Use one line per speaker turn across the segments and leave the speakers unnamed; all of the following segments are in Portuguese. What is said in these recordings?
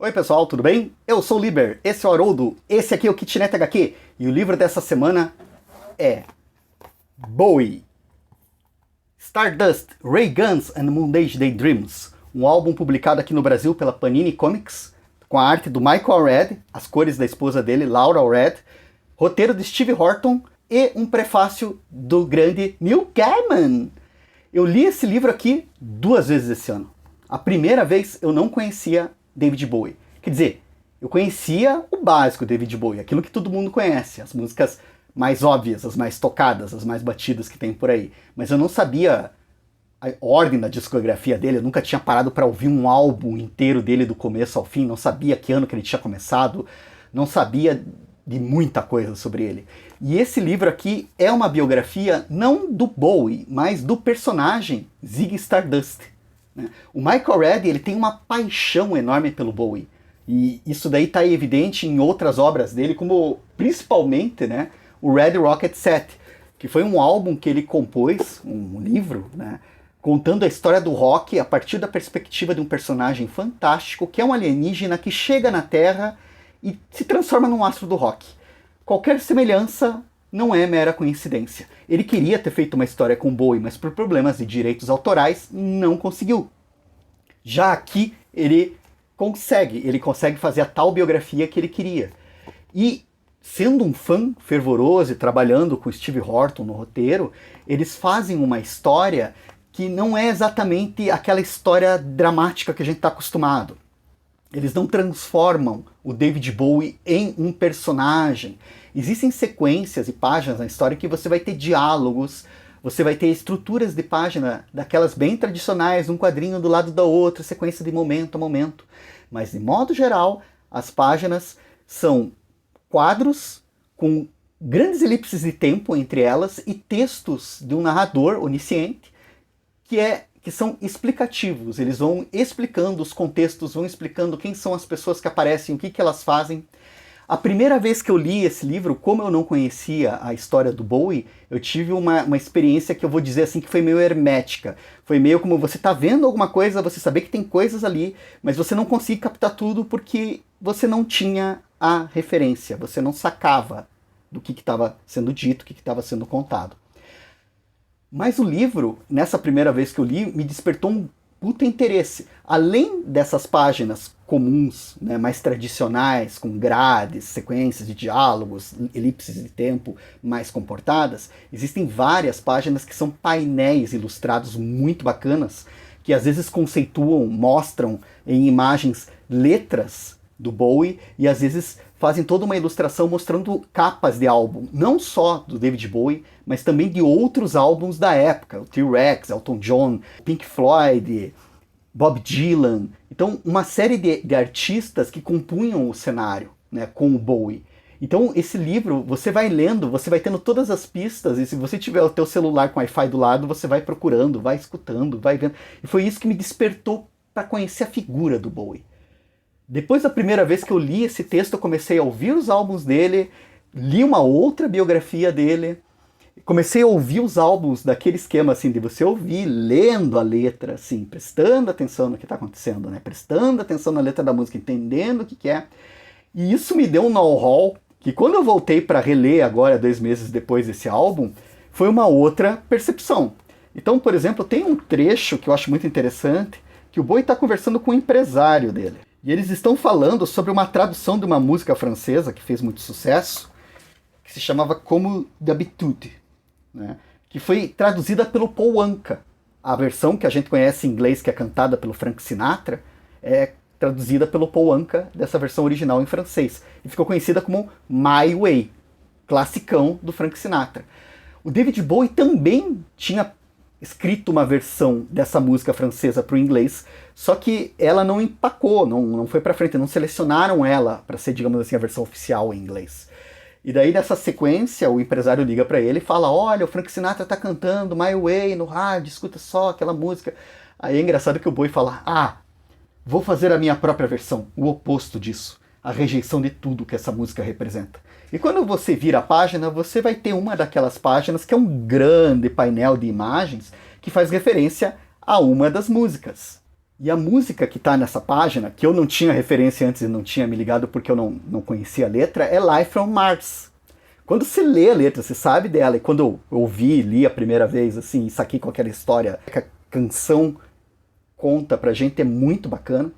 Oi pessoal, tudo bem? Eu sou o Liber, esse é o Haroldo, esse aqui é o Kitnet HQ e o livro dessa semana é Bowie, Stardust, Ray Guns and Moondage Daydreams, um álbum publicado aqui no Brasil pela Panini Comics, com a arte do Michael Allred, as cores da esposa dele, Laura Allred, roteiro de Steve Horton e um prefácio do grande Neil Gaiman. Eu li esse livro aqui 2 vezes esse ano. A primeira vez eu não conhecia David Bowie. Quer dizer, eu conhecia o básico David Bowie, aquilo que todo mundo conhece, as músicas mais óbvias, as mais tocadas, as mais batidas que tem por aí. Mas eu não sabia a ordem da discografia dele, eu nunca tinha parado para ouvir um álbum inteiro dele do começo ao fim, não sabia que ano que ele tinha começado, não sabia de muita coisa sobre ele. E esse livro aqui é uma biografia não do Bowie, mas do personagem Ziggy Stardust. O Michael Allred, ele tem uma paixão enorme pelo Bowie, e isso daí está evidente em outras obras dele, como principalmente, o Red Rocket Set, que foi um álbum que ele compôs, um livro, contando a história do rock a partir da perspectiva de um personagem fantástico, que é um alienígena que chega na Terra e se transforma num astro do rock. Qualquer semelhança não é mera coincidência. Ele queria ter feito uma história com Bowie, mas por problemas de direitos autorais não conseguiu. Já aqui ele consegue fazer a tal biografia que ele queria. E sendo um fã fervoroso e trabalhando com Steve Horton no roteiro, eles fazem uma história que não é exatamente aquela história dramática que a gente está acostumado. Eles não transformam o David Bowie em um personagem. Existem sequências e páginas na história que você vai ter diálogos, você vai ter estruturas de página daquelas bem tradicionais, um quadrinho do lado da outra, sequência de momento a momento. Mas, de modo geral, as páginas são quadros com grandes elipses de tempo entre elas e textos de um narrador onisciente que são explicativos. Eles vão explicando os contextos, vão explicando quem são as pessoas que aparecem, o que elas fazem. A primeira vez que eu li esse livro, como eu não conhecia a história do Bowie, eu tive uma experiência que eu vou dizer assim que foi meio hermética. Foi meio como você tá vendo alguma coisa, você saber que tem coisas ali, mas você não consegue captar tudo porque você não tinha a referência, você não sacava do que estava sendo dito, o que estava sendo contado. Mas o livro, nessa primeira vez que eu li, me despertou um puta interesse. Além dessas páginas comuns, mais tradicionais, com grades, sequências de diálogos, elipses de tempo mais comportadas, existem várias páginas que são painéis ilustrados muito bacanas, que às vezes conceituam, mostram em imagens letras do Bowie, e às vezes fazem toda uma ilustração mostrando capas de álbum, não só do David Bowie, mas também de outros álbuns da época, o T-Rex, Elton John, Pink Floyd, Bob Dylan. Então, uma série de artistas que compunham o cenário, com o Bowie. Então, esse livro, você vai lendo, você vai tendo todas as pistas, e se você tiver o teu celular com Wi-Fi do lado, você vai procurando, vai escutando, vai vendo. E foi isso que me despertou para conhecer a figura do Bowie. Depois da primeira vez que eu li esse texto, eu comecei a ouvir os álbuns dele, li uma outra biografia dele, comecei a ouvir os álbuns daquele esquema assim, de você ouvir, lendo a letra, assim, prestando atenção no que está acontecendo, prestando atenção na letra da música, entendendo o que é. E isso me deu um know-how, que quando eu voltei para reler agora, 2 meses depois desse álbum, foi uma outra percepção. Então, por exemplo, tem um trecho que eu acho muito interessante, que o Bowie está conversando com o empresário dele. E eles estão falando sobre uma tradução de uma música francesa que fez muito sucesso, que se chamava Comme d'habitude, que foi traduzida pelo Paul Anka. A versão que a gente conhece em inglês, que é cantada pelo Frank Sinatra, é traduzida pelo Paul Anka dessa versão original em francês. E ficou conhecida como My Way, classicão do Frank Sinatra. O David Bowie também tinha escrito uma versão dessa música francesa para o inglês, só que ela não empacou, não foi para frente, não selecionaram ela para ser, digamos assim, a versão oficial em inglês. E daí, nessa sequência, o empresário liga para ele e fala: olha, o Frank Sinatra tá cantando My Way no rádio, escuta só aquela música. Aí é engraçado que o Bowie fala: vou fazer a minha própria versão, o oposto disso, a rejeição de tudo que essa música representa. E quando você vira a página, você vai ter uma daquelas páginas que é um grande painel de imagens que faz referência a uma das músicas. E a música que está nessa página, que eu não tinha referência antes e não tinha me ligado porque eu não conhecia a letra, é Life from Mars. Quando você lê a letra, você sabe dela. E quando eu ouvi, li a primeira vez, assim, saquei com aquela história que a canção conta pra gente, é muito bacana.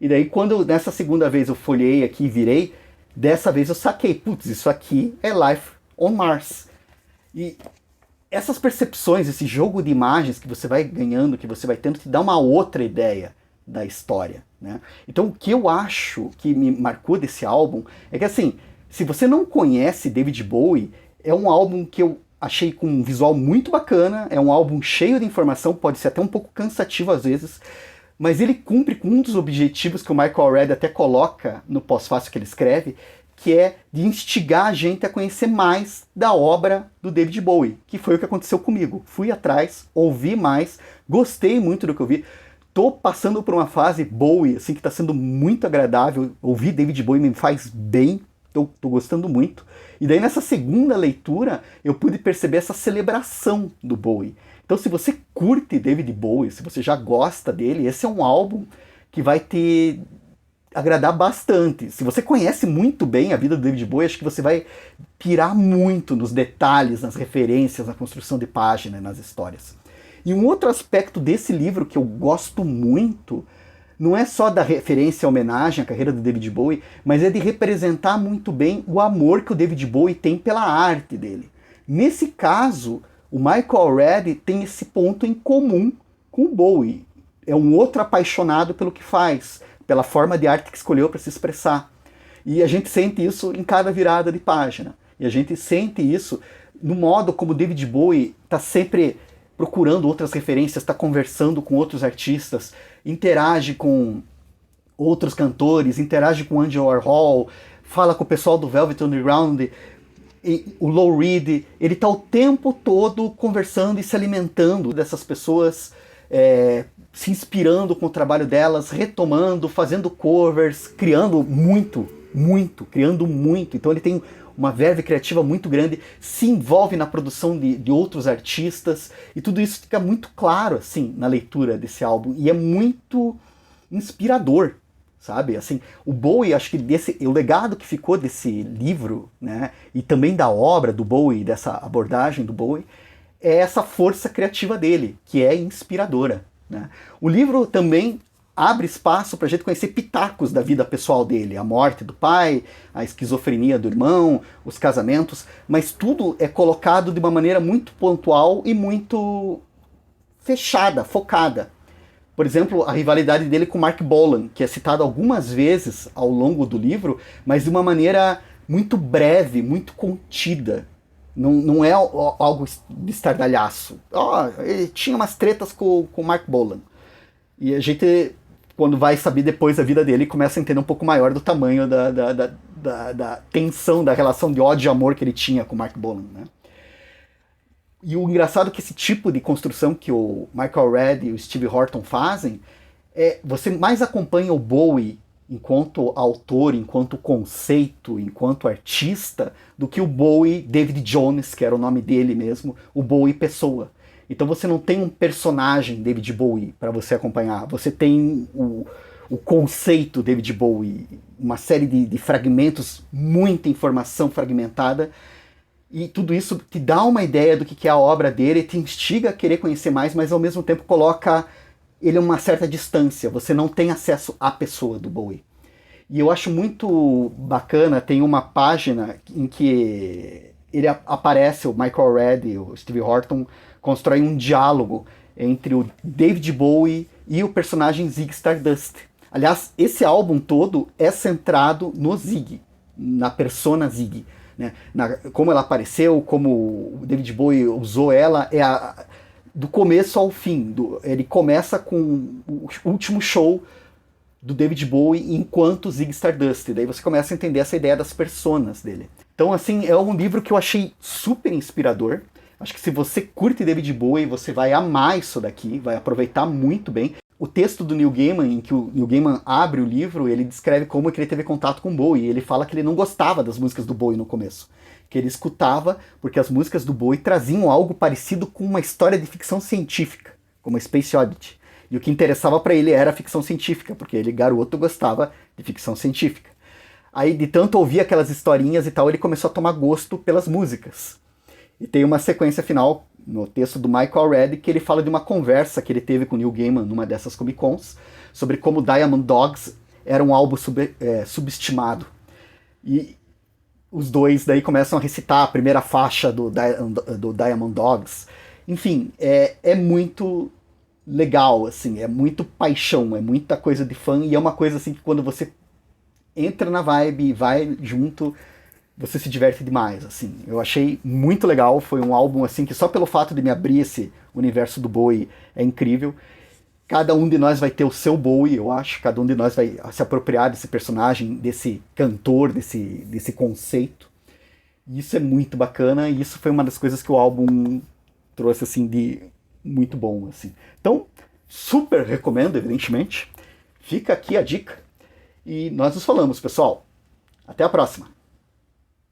E daí, quando nessa segunda vez eu folhei aqui e virei, dessa vez eu saquei, putz, isso aqui é Life on Mars. E essas percepções, esse jogo de imagens que você vai ganhando, que você vai tendo, te dá uma outra ideia da história, né? Então, o que eu acho que me marcou desse álbum é que, assim, se você não conhece David Bowie, é um álbum que eu achei com um visual muito bacana, é um álbum cheio de informação, pode ser até um pouco cansativo às vezes, mas ele cumpre com um dos objetivos que o Michael Red até coloca no pós-fácil que ele escreve, que é de instigar a gente a conhecer mais da obra do David Bowie, que foi o que aconteceu comigo. Fui atrás, ouvi mais, gostei muito do que eu vi. Tô passando por uma fase Bowie, assim, que tá sendo muito agradável. Ouvir David Bowie me faz bem, tô gostando muito. E daí nessa segunda leitura, eu pude perceber essa celebração do Bowie. Então se você curte David Bowie, se você já gosta dele, esse é um álbum que vai te agradar bastante. Se você conhece muito bem a vida do David Bowie, acho que você vai pirar muito nos detalhes, nas referências, na construção de página, nas histórias. E um outro aspecto desse livro que eu gosto muito, não é só da referência à homenagem à carreira do David Bowie, mas é de representar muito bem o amor que o David Bowie tem pela arte dele. Nesse caso, o Michael Red tem esse ponto em comum com o Bowie. É um outro apaixonado pelo que faz, pela forma de arte que escolheu para se expressar. E a gente sente isso em cada virada de página. E a gente sente isso no modo como o David Bowie está sempre procurando outras referências, está conversando com outros artistas, interage com outros cantores, interage com Andy Warhol, fala com o pessoal do Velvet Underground, o Lou Reed, ele está o tempo todo conversando e se alimentando dessas pessoas, se inspirando com o trabalho delas, retomando, fazendo covers, criando muito. Então ele tem uma verve criativa muito grande, se envolve na produção de outros artistas, e tudo isso fica muito claro, assim, na leitura desse álbum, e é muito inspirador, sabe? Assim, o Bowie, acho que o legado que ficou desse livro, né, e também da obra do Bowie, dessa abordagem do Bowie, é essa força criativa dele, que é inspiradora, né? O livro também abre espaço para a gente conhecer pitacos da vida pessoal dele, a morte do pai, a esquizofrenia do irmão, os casamentos, mas tudo é colocado de uma maneira muito pontual e muito fechada, focada. Por exemplo, a rivalidade dele com Mark Bolan, que é citado algumas vezes ao longo do livro, mas de uma maneira muito breve, muito contida. Não é algo de estardalhaço. Ele tinha umas tretas com o Mark Bolan. E a gente, quando vai saber depois a vida dele, começa a entender um pouco maior do tamanho da tensão, da relação de ódio e amor que ele tinha com o Mark Bolan, né? E o engraçado é que esse tipo de construção que o Michael Red e o Steve Horton fazem, você mais acompanha o Bowie enquanto autor, enquanto conceito, enquanto artista, do que o Bowie David Jones, que era o nome dele mesmo, o Bowie pessoa. Então você não tem um personagem David Bowie para você acompanhar, você tem o conceito David Bowie, uma série de fragmentos, muita informação fragmentada, e tudo isso te dá uma ideia do que é a obra dele, te instiga a querer conhecer mais, mas ao mesmo tempo coloca ele a uma certa distância, você não tem acesso à pessoa do Bowie. E eu acho muito bacana, tem uma página em que ele aparece, o Michael Red e o Steve Horton constroem um diálogo entre o David Bowie e o personagem Ziggy Stardust. Aliás, esse álbum todo é centrado no Ziggy, na persona Ziggy, né? Como ela apareceu, como o David Bowie usou ela, do começo ao fim. Ele começa com o último show do David Bowie enquanto Ziggy Stardust. Daí você começa a entender essa ideia das personas dele. Então, assim, é um livro que eu achei super inspirador. Acho que se você curte David Bowie, você vai amar isso daqui, vai aproveitar muito bem. O texto do Neil Gaiman, em que o Neil Gaiman abre o livro, ele descreve como que ele teve contato com o Bowie. Ele fala que ele não gostava das músicas do Bowie no começo, que ele escutava porque as músicas do Bowie traziam algo parecido com uma história de ficção científica, como a Space Oddity. E o que interessava para ele era a ficção científica, porque ele, garoto, gostava de ficção científica. Aí, de tanto ouvir aquelas historinhas e tal, ele começou a tomar gosto pelas músicas. E tem uma sequência final no texto do Michael Red que ele fala de uma conversa que ele teve com o Neil Gaiman numa dessas Comic Cons sobre como Diamond Dogs era um álbum subestimado. E os dois daí começam a recitar a primeira faixa do Diamond Dogs. Enfim, é muito legal, assim, é muito paixão, é muita coisa de fã, e é uma coisa assim que quando você entra na vibe e vai junto, você se diverte demais, assim. Eu achei muito legal, foi um álbum assim que só pelo fato de me abrir esse universo do Bowie é incrível. Cada um de nós vai ter o seu Bowie, eu acho, cada um de nós vai se apropriar desse personagem, desse cantor, desse conceito. E isso é muito bacana, e isso foi uma das coisas que o álbum trouxe, assim, de muito bom, assim. Então, super recomendo, evidentemente. Fica aqui a dica. E nós nos falamos, pessoal. Até a próxima.